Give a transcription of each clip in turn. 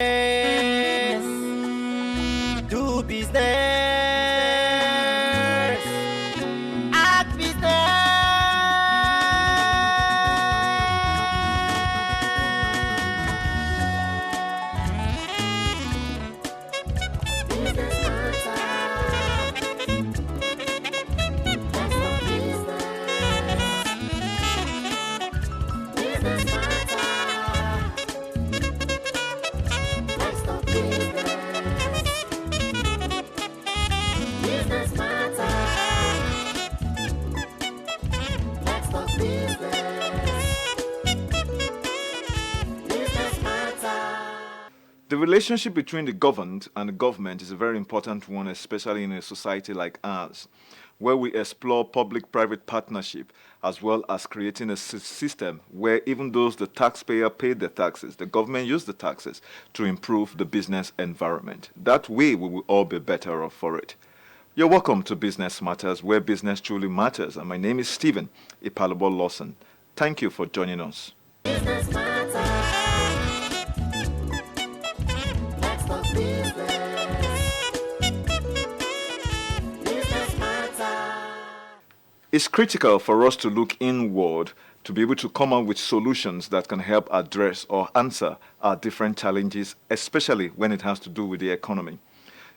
Do business, act business. Business matter. That's the business. Business matter. That's the business. Business matter. That's the business. Business matter. The relationship between the governed and the government is a very important one, especially in a society like ours, where we explore public-private partnership as well as creating a system where even though the taxpayer paid the taxes, the government used the taxes to improve the business environment. That way, we will all be better off for it. You're welcome to Business Matters, where business truly matters. And my name is Stephen Ipalobo Lawson. Thank you for joining us. Business matter. That's the business. Business matter. It's critical for us to look inward to be able to come up with solutions that can help address or answer our different challenges, especially when it has to do with the economy.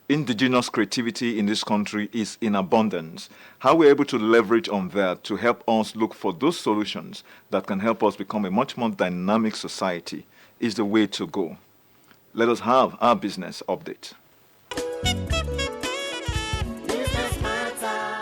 Indigenous creativity in this country is in abundance. How we're able to leverage on that to help us look for those solutions that can help us become a much more dynamic society is the way to go. Let us have our business update. Business matter.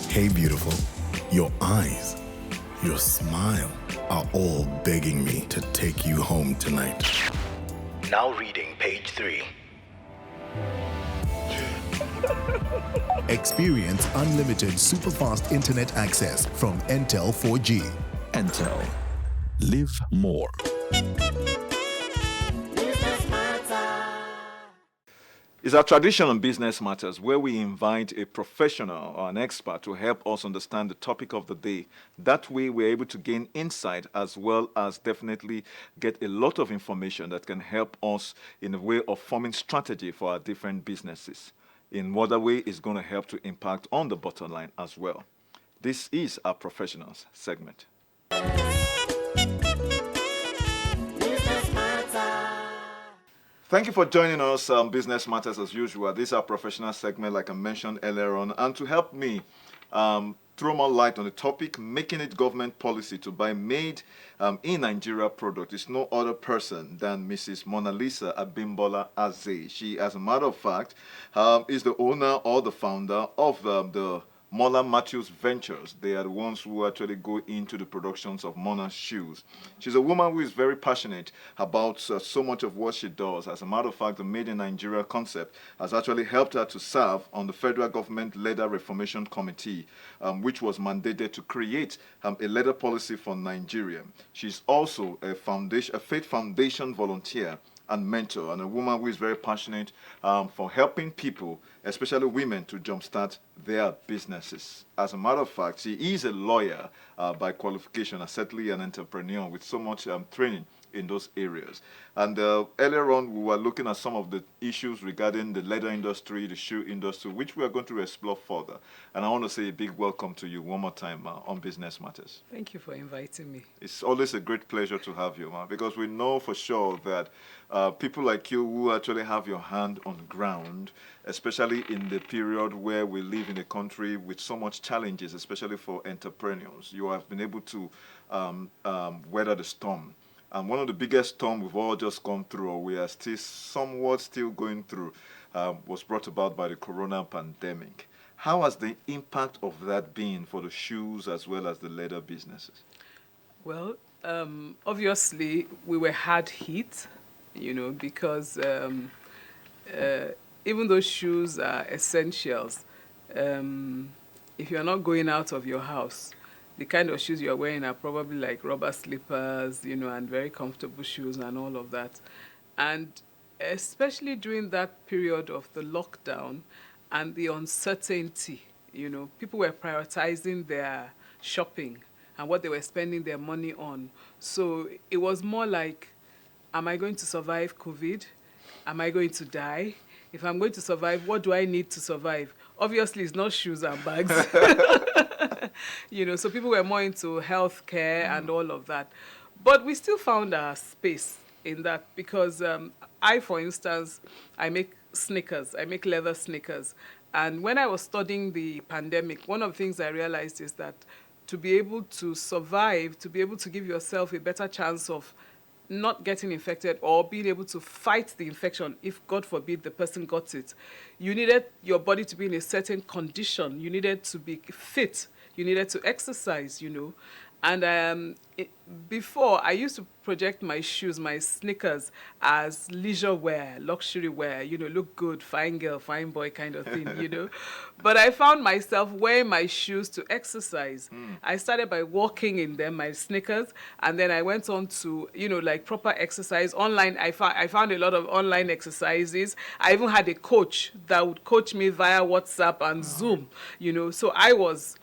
Hey, beautiful. Your eyes, your smile are all begging me to take you home tonight. Now reading page 3. Experience unlimited super-fast internet access from Entel 4G. Entel. Live more. Business matter. It's our tradition on Business Matters where we invite a professional or an expert to help us understand the topic of the day. That way, we're able to gain insight as well as definitely get a lot of information that can help us in a way of forming strategy for our different businesses. In what way is going to help to impact on the bottom line as well. This is our professionals segment. Business matter. Thank you for joining us on Business Matters as usual. This is our professional segment, like I mentioned earlier on. And to help me throw more light on the topic, making it government policy to buy made in Nigeria product is no other person than Mrs. MONALISA Abimbola Azeh. She, as a matter of fact, is the owner or the founder of the Mathew's Ventures. They are the ones who actually go into the productions of Mona's shoes. She's a woman who is very passionate about so much of what she does. As a matter of fact, the Made in Nigeria concept has actually helped her to serve on the federal government Leather Reformation Committee, which was mandated to create a leather policy for Nigeria. She's also a Faith Foundation volunteer and mentor, and a woman who is very passionate for helping people, especially women, to jumpstart their businesses. As a matter of fact, she is a lawyer by qualification, and certainly an entrepreneur with so much training in those areas. And earlier on, we were looking at some of the issues regarding the leather industry, the shoe industry, which we are going to explore further. And I want to say a big welcome to you one more time on Business Matters. Thank you for inviting me. It's always a great pleasure to have you, because we know for sure that people like you who actually have your hand on the ground, especially in the period where we live in a country with so much challenges, especially for entrepreneurs, you have been able to weather the storm. And one of the biggest storms we've all just gone through, or we are still somewhat still going through, was brought about by the corona pandemic. How has the impact of that been for the shoes as well as the leather businesses? Well, obviously, we were hard hit, because uh, even though shoes are essentials, if you're not going out of your house, the kind of shoes you're wearing are probably like rubber slippers, and very comfortable shoes and all of that. And especially during that period of the lockdown and the uncertainty, people were prioritizing their shopping and what they were spending their money on. So it was more like, am I going to survive COVID? Am I going to die? If I'm going to survive, what do I need to survive? Obviously, it's not shoes and bags. So people were more into healthcare and all of that. But we still found our space in that because for instance, I make sneakers. I make leather sneakers. And when I was studying the pandemic, one of the things I realized is that to be able to survive, to be able to give yourself a better chance of not getting infected or being able to fight the infection, if God forbid the person got it, you needed your body to be in a certain condition. You needed to be fit. You needed to exercise, And before, I used to project my shoes, my sneakers, as leisure wear, luxury wear, look good, fine girl, fine boy kind of thing, But I found myself wearing my shoes to exercise. I started by walking in them, my sneakers, and then I went on to, like proper exercise. Online, I found a lot of online exercises. I even had a coach that would coach me via WhatsApp and Zoom, So I was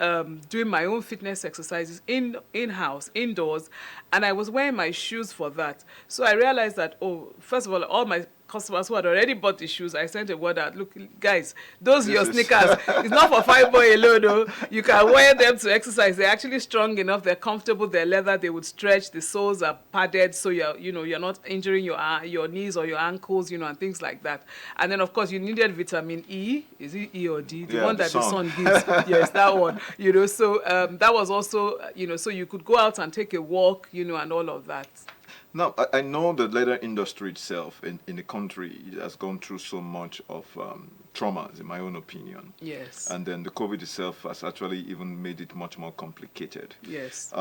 doing my own fitness exercises in-house, indoors, and I was wearing my shoes for that. So I realized that, first of all my customers who had already bought the shoes, I sent a word out, look, guys, those are your sneakers. It's not for fine boy alone, though. You can wear them to exercise. They're actually strong enough. They're comfortable. They're leather. They would stretch. The soles are padded, so you're not injuring your knees or your ankles, and things like that. And then, of course, you needed vitamin E. Is it E or D? The one that the sun gives. Yes, that one. So that was also, so you could go out and take a walk, and all of that. Now, I know the leather industry itself in the country has gone through so much of traumas, in my own opinion. Yes. And then the COVID itself has actually even made it much more complicated. Yes.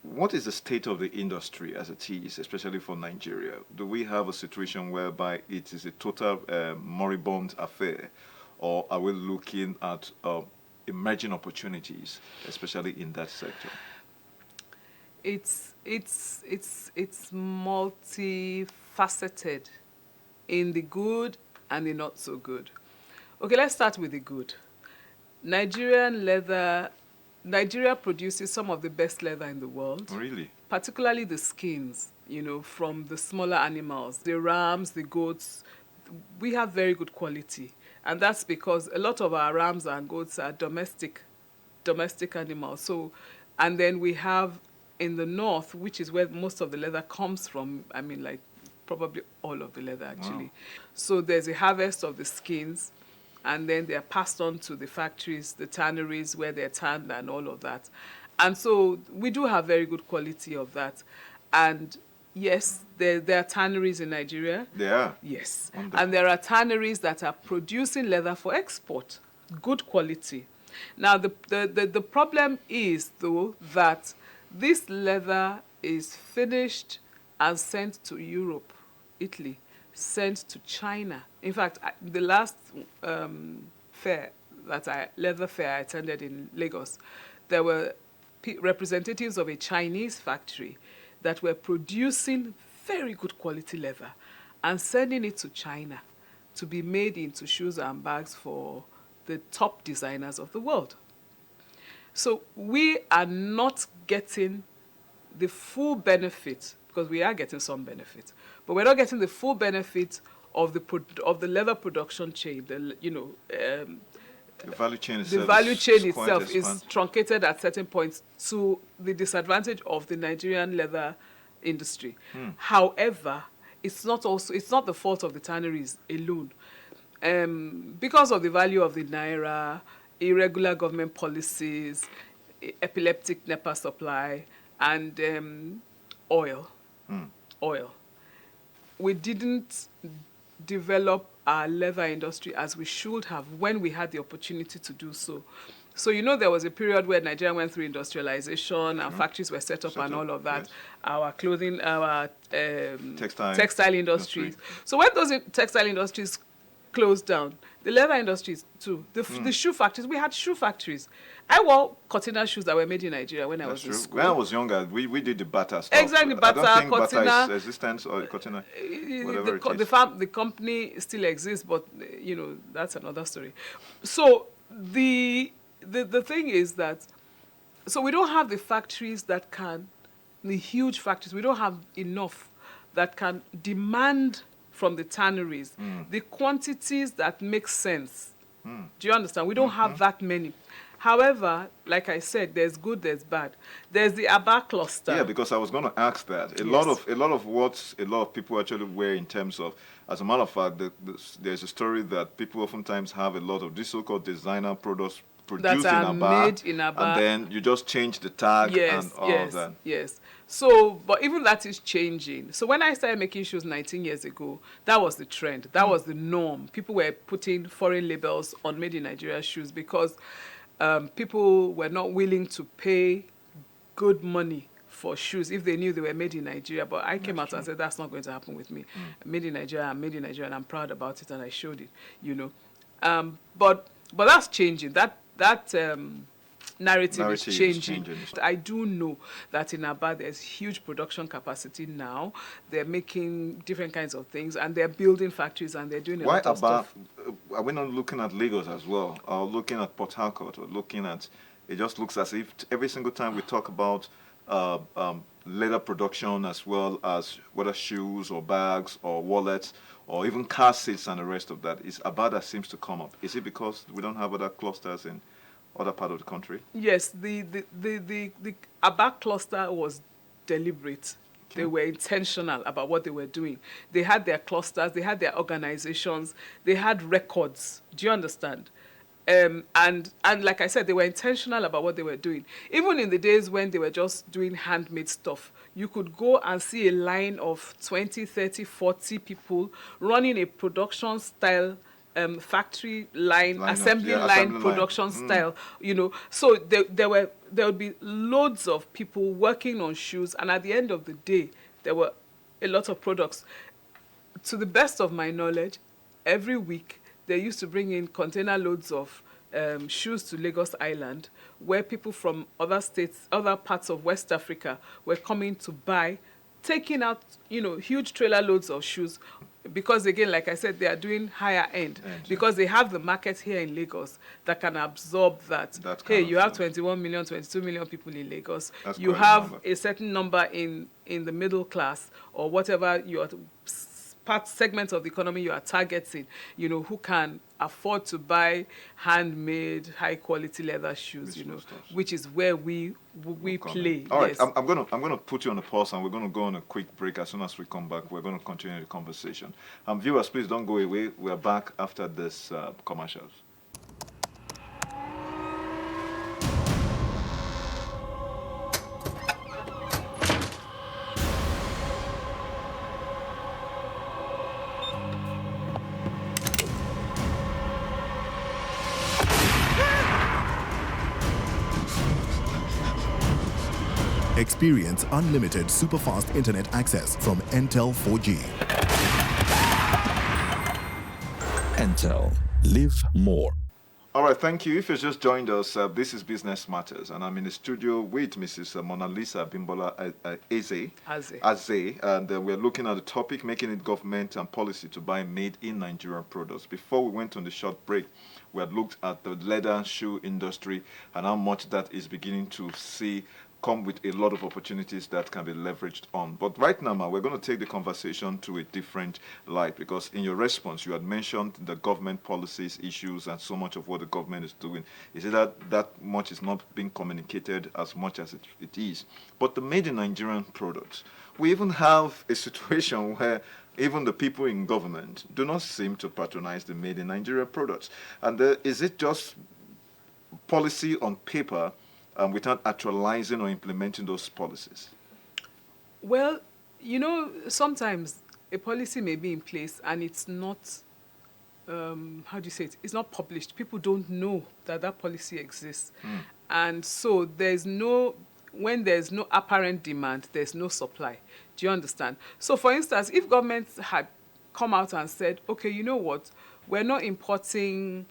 What is the state of the industry as it is, especially for Nigeria? Do we have a situation whereby it is a total moribund affair, or are we looking at emerging opportunities, especially in that sector? It's multifaceted in the good and the not so good. Okay, let's start with the good. Nigeria produces some of the best leather in the world. Really? Particularly the skins, from the smaller animals, the rams, the goats. We have very good quality. And that's because a lot of our rams and goats are domestic animals. So, and then we have in the north, which is where most of the leather comes from, probably all of the leather actually. Wow. So there's a harvest of the skins, and then they're passed on to the factories, the tanneries where they're tanned and all of that. And so we do have very good quality of that. And yes, there are tanneries in Nigeria. There are? Yes. Wonderful. And there are tanneries that are producing leather for export, good quality. Now, the problem is, though, that this leather is finished and sent to Europe, Italy, sent to China. In fact, the last leather fair I attended in Lagos, there were representatives of a Chinese factory that were producing very good quality leather and sending it to China to be made into shoes and bags for the top designers of the world. So we are not getting the full benefit, because we are getting some benefit, but we're not getting the full benefit of the leather production chain. The value chain itself. The value chain itself is truncated at certain points to the disadvantage of the Nigerian leather industry. However, it's not the fault of the tanneries alone. Because of the value of the naira, irregular government policies, epileptic NEPA supply, and oil. We didn't develop our leather industry as we should have when we had the opportunity to do so. So, you know, there was a period where Nigeria went through industrialization and factories were set up and all of that. Yes. Our clothing, our Textile industries. industry. So when those textile industries closed down, the leather industries too, the shoe factories, we had shoe factories. I wore Cortina shoes that were made in Nigeria when I was in True. school. When I was younger, we did the Bata stuff. Exactly, I Bata, don't think Cortina. Bata is existent or Cortina, whatever it is. The company still exists, but you know, that's another story. So the thing is that, so we don't have the factories that can, the huge factories, we don't have enough that can demand from the tanneries the quantities that make sense. Do you understand? We don't have that many. However, like I said, there's good, there's bad. There's the Aba cluster. Yeah, because I was going to ask that. A lot of what a lot of people actually wear in terms of, as a matter of fact, there's a story that people oftentimes have a lot of these so-called designer products produced that in are Aba, made in Aba. and then you just change the tag and all of that. Yes. So, but even that is changing. So when I started making shoes 19 years ago, that was the trend. That was the norm. People were putting foreign labels on made in Nigeria shoes because people were not willing to pay good money for shoes if they knew they were made in Nigeria. But I came out and said, that's not going to happen with me. Made in Nigeria, I'm made in Nigeria, and I'm proud about it, and I showed it, you know. But that's changing. That narrative is changing. I do know that in Aba there's huge production capacity now. They're making different kinds of things, and they're building factories, and they're doing a lot of stuff. Are we not looking at Lagos as well, or looking at Port Harcourt, or looking at? It just looks as if every single time we talk about leather production, as well as whether shoes or bags or wallets or even car seats and the rest of that, is Aba that seems to come up. Is it because we don't have other clusters in other part of the country? Yes, the Aba cluster was deliberate. Okay. They were intentional about what they were doing. They had their clusters, they had their organizations, they had records. Do you understand? And like I said, they were intentional about what they were doing. Even in the days when they were just doing handmade stuff, you could go and see a line of 20, 30, 40 people running a production style factory line assembly line production style, you know. So there would be loads of people working on shoes, and at the end of the day, there were a lot of products. To the best of my knowledge, every week they used to bring in container loads of shoes to Lagos Island, where people from other states, other parts of West Africa were coming to buy, taking out, you know, huge trailer loads of shoes. Because again, like I said, they are doing higher end because they have the market here in Lagos that can absorb that. Hey, you have 21 million, 22 million people in Lagos. You have a certain number in the middle class or whatever your segment of the economy you are targeting, you know, who can afford to buy handmade, high quality leather shoes, you know, which is where we play. All right, I'm gonna put you on a pause, and we're gonna go on a quick break. As soon as we come back, we're gonna continue the conversation. Viewers, please don't go away. We're back after this commercials. Experience unlimited super-fast internet access from Entel 4G. Entel. Live more. All right, thank you. If you just joined us, this is Business Matters, and I'm in the studio with Mrs. MONALISA ABIMBOLA AZEH, and we're looking at the topic, making it government and policy to buy made in Nigerian products. Before we went on the short break, we had looked at the leather shoe industry and how much that is beginning to come with a lot of opportunities that can be leveraged on. But right now, we're going to take the conversation to a different light, because in your response, you had mentioned the government policies, issues, and so much of what the government is doing. Is it that much is not being communicated as much as it is? But the made in Nigerian products, we even have a situation where even the people in government do not seem to patronize the made in Nigeria products. And is it just policy on paper without actualizing or implementing those policies? Well, you know, sometimes a policy may be in place and it's not, how do you say it? It's not published. People don't know that that policy exists. And so when there's no apparent demand, there's no supply. Do you understand? So for instance, if government had come out and said, okay, you know what, we're not importing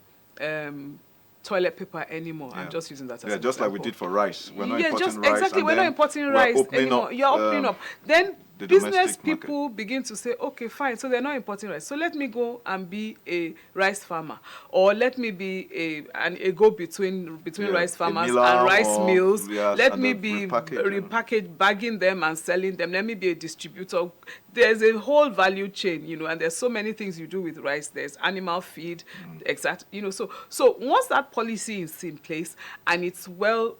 toilet paper anymore. Yeah. I'm just using that as an just example. like we did for rice. We're not importing just rice. exactly. And We're not then importing we're rice opening anymore. up, You're opening up. Then the business domestic people begin to say, okay, fine. So they're not importing rice. So let me go and be a rice farmer, or let me be a go between rice farmers and rice mills. Yes, let and me then be repackage, bagging them and selling them. Let me be a distributor. There's a whole value chain, and there's so many things you do with rice. There's animal feed, So once that policy is in place and it's well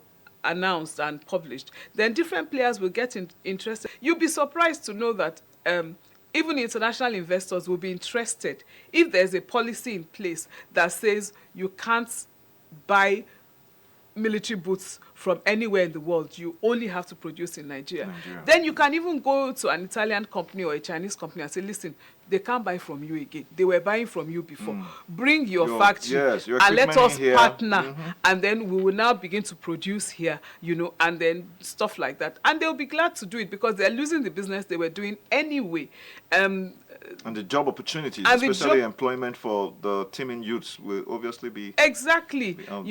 announced and published, then different players will get interested. You'll be surprised to know that even international investors will be interested if there's a policy in place that says you can't buy military boots from anywhere in the world. You only have to produce in Nigeria. Then you can even go to an Italian company or a Chinese company and say, listen, they can't buy from you again. They were buying from you before. Bring your factory your and let equipment us here. partner. And then we will now begin to produce here, and then stuff like that. And they'll be glad to do it because they're losing the business they were doing anyway. And the job opportunities, and especially employment for the teeming youths, will obviously be exactly, out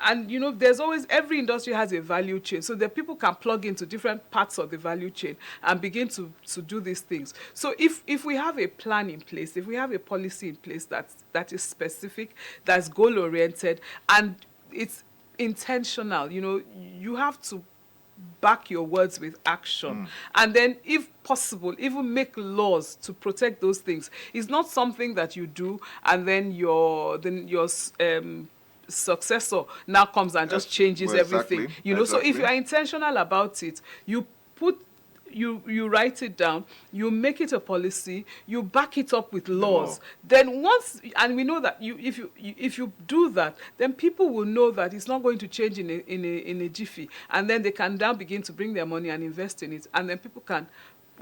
and there's always, every industry has a value chain, so that people can plug into different parts of the value chain and begin to do these things. So if we have a plan in place, if we have a policy in place that is specific, that's goal oriented, and it's intentional, you have to back your words with action. And then, if possible, even make laws to protect those things. It's not something that you do and then your successor now comes and just changes everything. So if you are intentional about it, you write it down, you make it a policy, you back it up with laws. Then and we know that if you do that, then people will know that it's not going to change in a jiffy, and then they can now begin to bring their money and invest in it, and then people can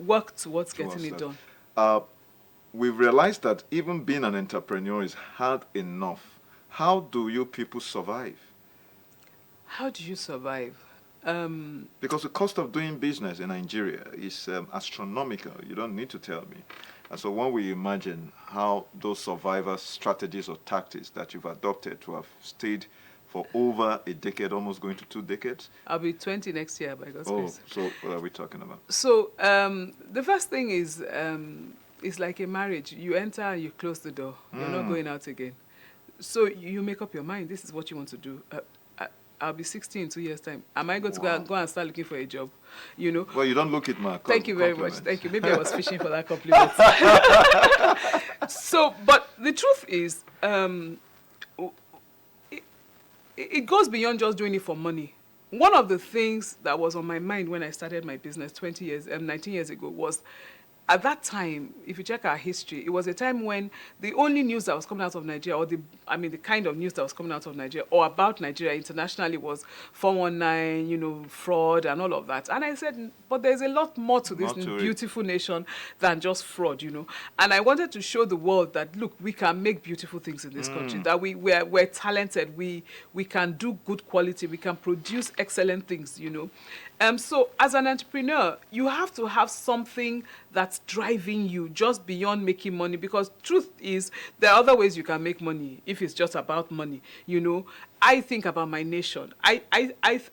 work towards getting it done. We've realized that even being an entrepreneur is hard enough. How do you people survive? How do you survive? Because the cost of doing business in Nigeria is astronomical. You don't need to tell me. And so when we imagine how those survivor strategies or tactics that you've adopted to have stayed for over a decade, almost going to 2 decades. I'll be 20 next year, by God's grace. So what are we talking about? So the first thing is, it's like a marriage. You enter and you close the door. You're not going out again. So you make up your mind. This is what you want to do. I'll be 60 in 2 years' time. Am I going to go and start looking for a job? Well, you don't look it, Mark. Thank you very much. Thank you. Maybe I was fishing for that compliment. But the truth is, it goes beyond just doing it for money. One of the things that was on my mind when I started my business 19 years ago was, at that time, if you check our history, it was a time when the only news that was coming out of Nigeria, or the kind of news that was coming out of Nigeria or about Nigeria internationally was 419, fraud and all of that. And I said, but there's a lot more to this beautiful nation than just fraud, And I wanted to show the world that, look, we can make beautiful things in this country, that we're talented, we can do good quality, we can produce excellent things, So as an entrepreneur, you have to have something that's driving you just beyond making money, because truth is, there are other ways you can make money if it's just about money. I think about my nation. I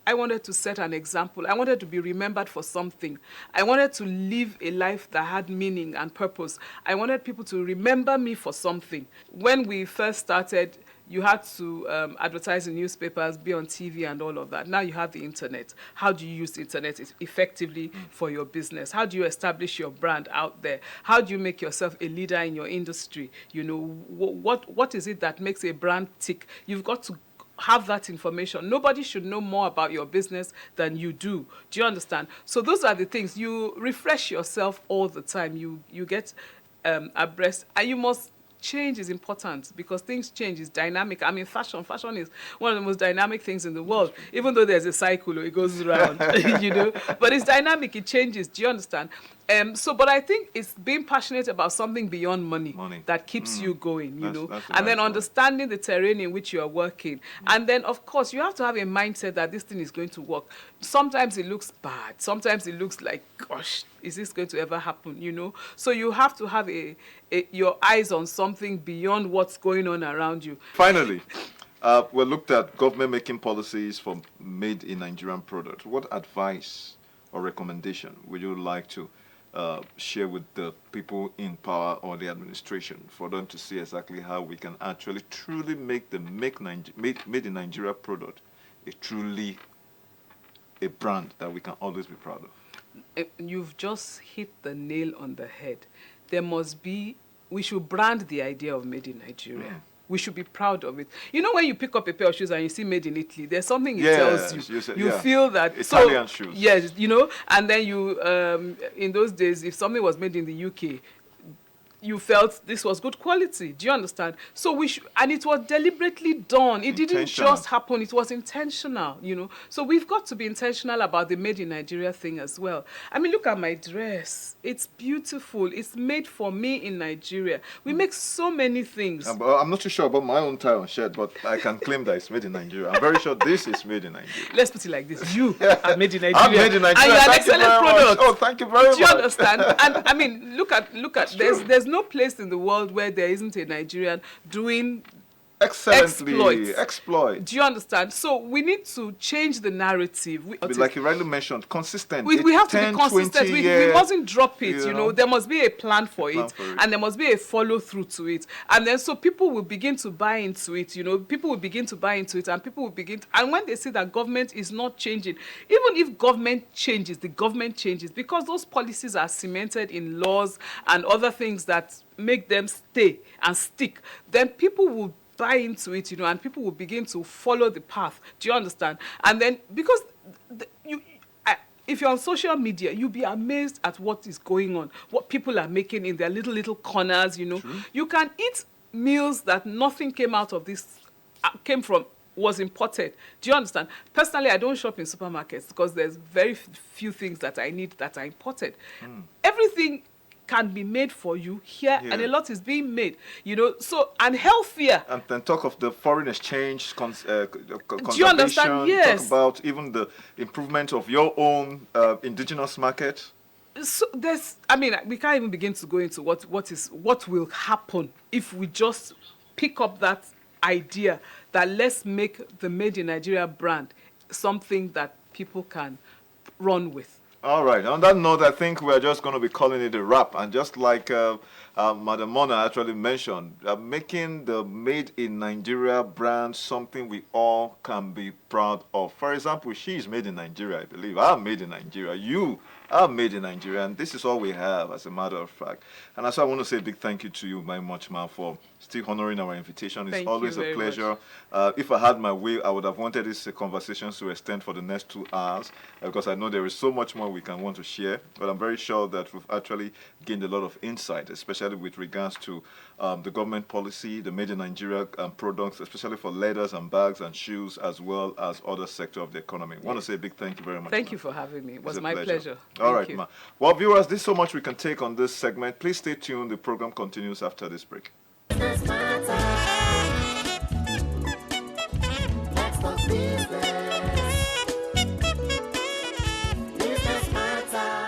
wanted to set an example. I wanted to be remembered for something. I wanted to live a life that had meaning and purpose. I wanted people to remember me for something. When we first started, you had to advertise in newspapers, be on TV and all of that. Now you have the internet. How do you use the internet effectively for your business? How do you establish your brand out there? How do you make yourself a leader in your industry? What is it that makes a brand tick? You've got to have that information. Nobody should know more about your business than you do. Do you understand? So those are the things. You refresh yourself all the time. You get abreast, and you must. Change is important because things change. It's dynamic. Fashion is one of the most dynamic things in the world. Even though there's a cycle, it goes around, But it's dynamic. It changes. Do you understand? But I think it's being passionate about something beyond money, Money. that keeps you going, you That's- know, that's the and then right word. understanding the terrain in which you are working. And then, of course, you have to have a mindset that this thing is going to work. Sometimes it looks bad. Sometimes it looks like, gosh, is this going to ever happen, you know? So you have to have your eyes on something beyond what's going on around you. Finally, we looked at government making policies for made in Nigerian products. What advice or recommendation would you like to share with the people in power or the administration for them to see exactly how we can actually truly make the made in Nigeria product a brand that we can always be proud of? You've just hit the nail on the head. We should brand the idea of made in Nigeria. We should be proud of it. You know, when you pick up a pair of shoes and you see made in Italy, there's something it tells you. You feel that. Italian shoes. Yes, you know, and then you, in those days, if something was made in the UK, you felt this was good quality. Do you understand? So and it was deliberately done. It didn't just happen. It was intentional, you know. So we've got to be intentional about the made in Nigeria thing as well. I mean, look at my dress. It's beautiful. It's made for me in Nigeria. We make so many things. I'm not too sure about my own tie and shirt, but I can claim that it's made in Nigeria. I'm very sure this is made in Nigeria. Let's put it like this. You are made in Nigeria. I'm made in Nigeria. And you're an Thank you excellent very much. product. Oh, thank you very much. Do you understand? And I mean, look at. There's no place in the world where there isn't a Nigerian doing Excellently. exploit. Do you understand? So we need to change the narrative. Like you rightly mentioned, consistent. We have to be consistent. We mustn't drop it. You know, there must be a plan for it, and there must be a follow through to it. And then so people will begin to buy into it. You know, people will begin to buy into it, and people will begin. And when they see that government is not changing, even if government changes, the government changes because those policies are cemented in laws and other things that make them stay and stick. Then people will buy into it, you know, and people will begin to follow the path. Do you understand? And then because if you're on social media, you'll be amazed at what is going on, what people are making in their little corners, you know. True. You can eat meals that nothing came out of this, was imported. Do you understand? Personally, I don't shop in supermarkets because there's very few things that I need that are imported. Everything can be made for you here, and a lot is being made, you know, so, and healthier. And then talk of the foreign exchange Do you understand? Yes. Talk about even the improvement of your own indigenous market. So we can't even begin to go into what will happen if we just pick up that idea that let's make the Made in Nigeria brand something that people can run with. All right. On that note, I think we're just going to be calling it a wrap. And just like Madam Mona actually mentioned, making the Made in Nigeria brand something we all can be proud of. For example, she's made in Nigeria, I believe. I'm made in Nigeria. You are made in Nigeria. And this is all we have, as a matter of fact. And that's why I want to say a big thank you to you very much, ma'am, for still honoring our invitation. It's always a pleasure. If I had my way, I would have wanted these conversations to extend for the next 2 hours because I know there is so much more we can want to share. But I'm very sure that we've actually gained a lot of insight, especially with regards to the government policy, the Made in Nigeria products, especially for leathers and bags and shoes, as well as other sectors of the economy. I want to say a big thank you very much. Thank you for having me. It was my pleasure. All right, ma. Well, viewers, there's so much we can take on this segment. Please stay tuned. The program continues after this break. Business matter. Let's talk business. Business matter.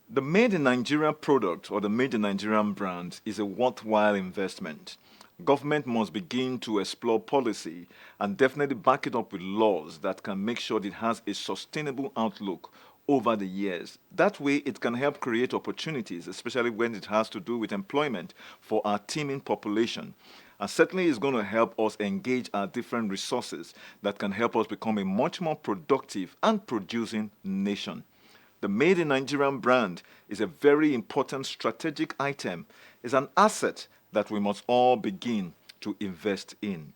The Made in Nigeria product or the Made in Nigerian brand is a worthwhile investment. Government must begin to explore policy and definitely back it up with laws that can make sure it has a sustainable outlook over the years. That way, it can help create opportunities, especially when it has to do with employment for our teeming population. And certainly is going to help us engage our different resources that can help us become a much more productive and producing nation. The Made in Nigerian brand is a very important strategic item. It's an asset that we must all begin to invest in.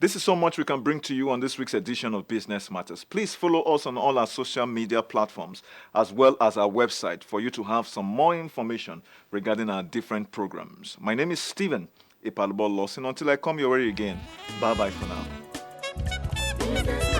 This is so much we can bring to you on this week's edition of Business Matters. Please follow us on all our social media platforms as well as our website for you to have some more information regarding our different programs. My name is Stephen Ipalbo Lawson. Until I come your way again, bye-bye for now. Business